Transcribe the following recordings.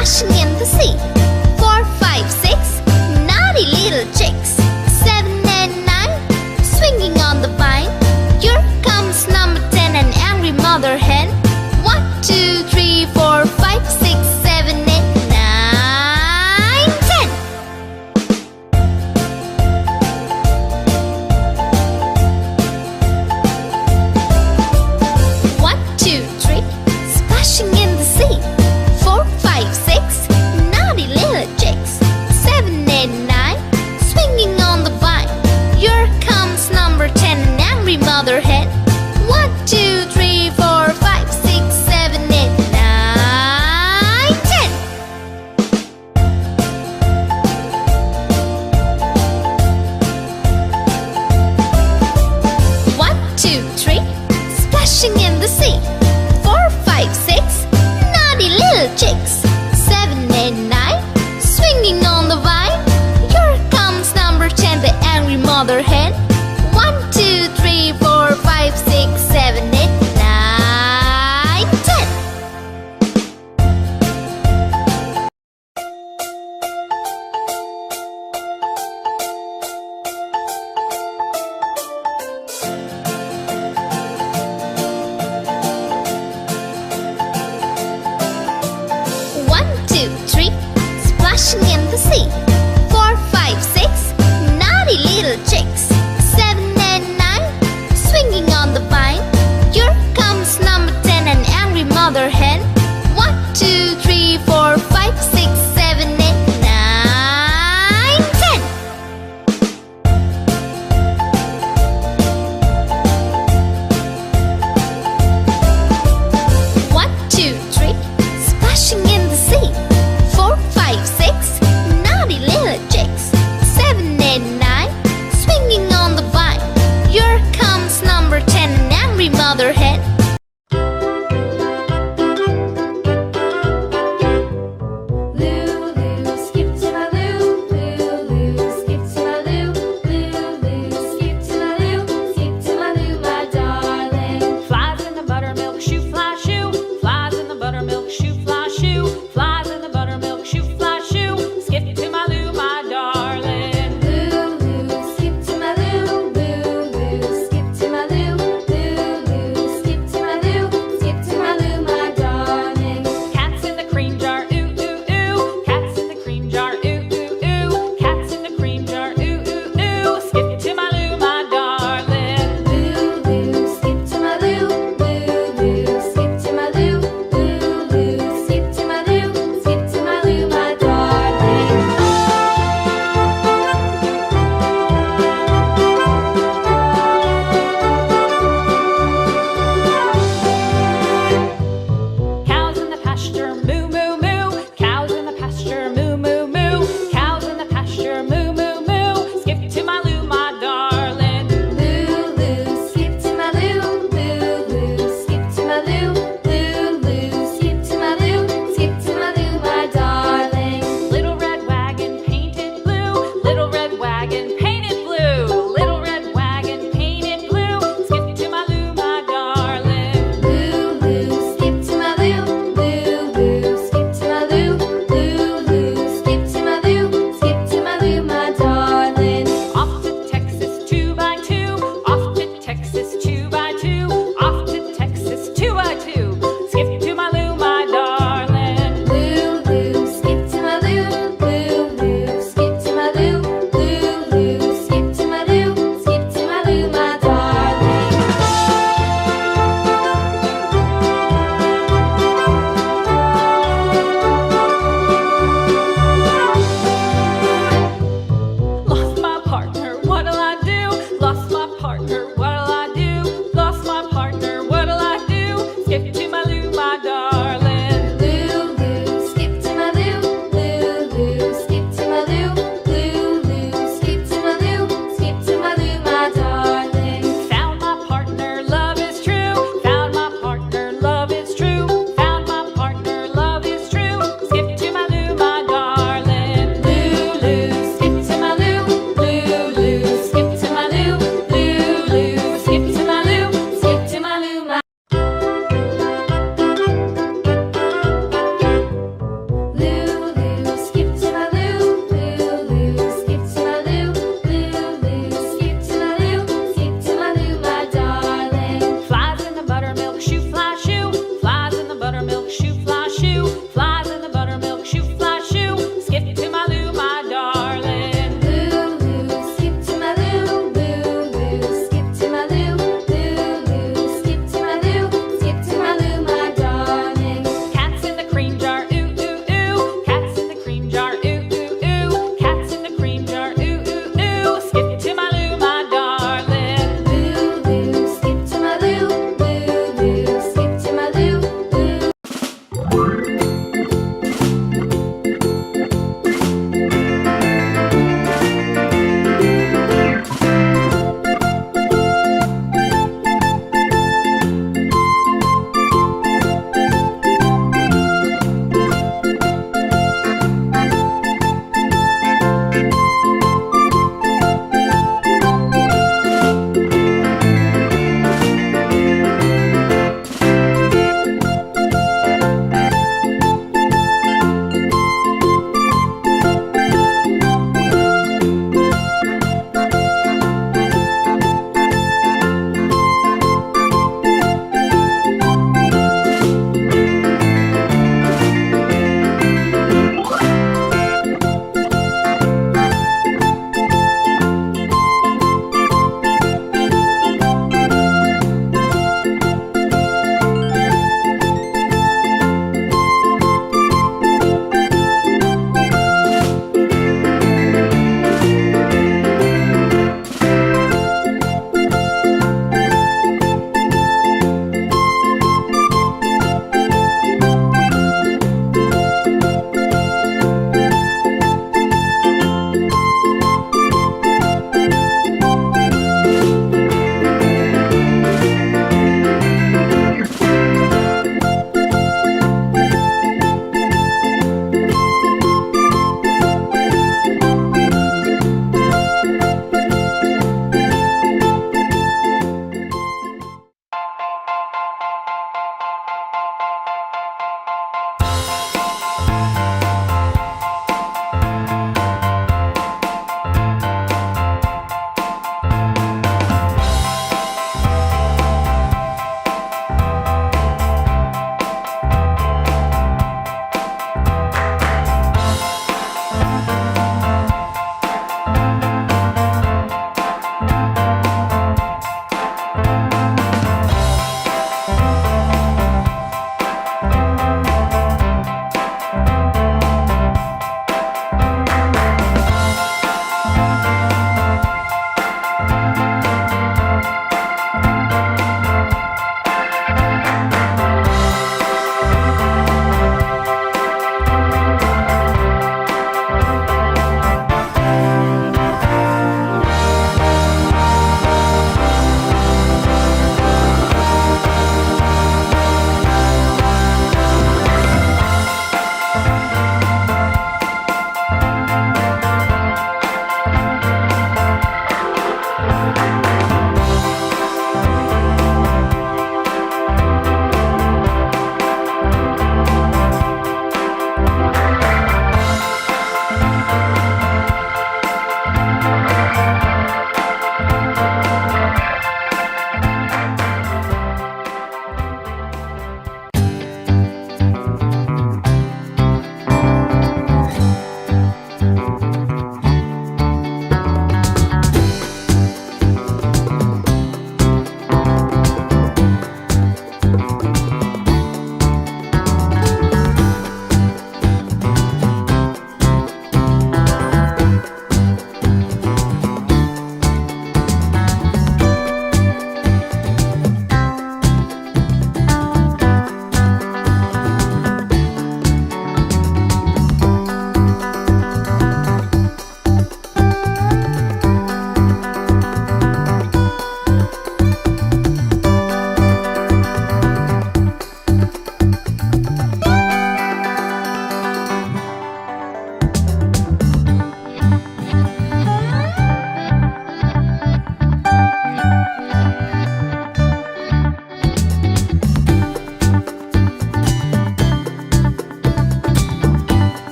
splashing in the sea. 4, 5, 6, naughty little chicks. 7 and 9, swinging on the vine. Here comes number 10, an angry mother hen. 1, 2, 3, 4, 5, 6, 7, 8, 9, 10. 1, 2, 3, splashing in the sea. 4, 5, 6, naughty little chicks. 7 and 9, swinging on the vine. Here comes number 10, an angry mother hen. 1, 2, 3, 4, 5, 6, 7, 8, 9, 10. 1, 2, 3, splashing in the sea. 4, 5, 6, naughty little chicks. 7 and 9, swinging on the vine. Here comes number 10, the angry mother hen. 1, 2, 3, 4, 5, 6, 7, 8, 9, 10. 1, 2, 3, splashing in the sea. 4, 5, 6, naughty little chicks. 7 and 9, swinging on the vine. Here comes number 10, an angry mother hen. 1, 2, 3, 4, 5, 6, 7, 8, 9, 10. 1, 2, 3, splashing in the sea. 4, 5, 6, naughty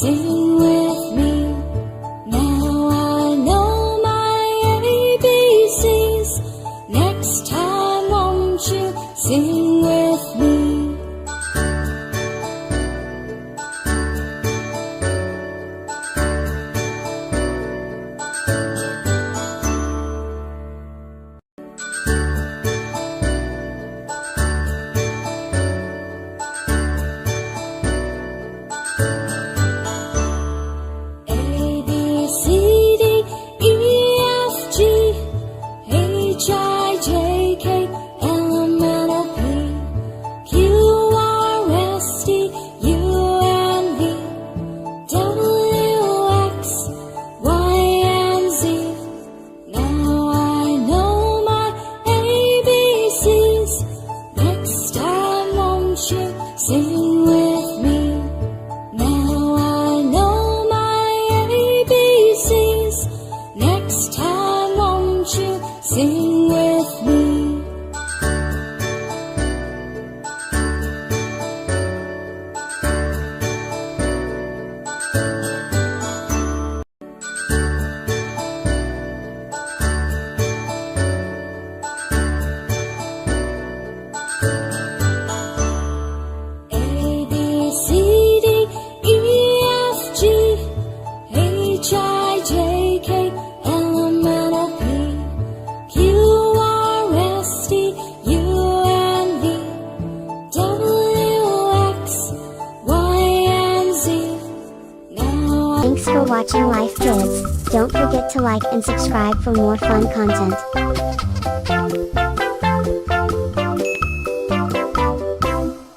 Sing with me. Now I know my ABCs. Next time won't you sing with me? Sing with me. Now I know my ABCs. Next time won't you sing with me? Thanks for watching LifeKidz. Don't forget to like and subscribe for more fun content.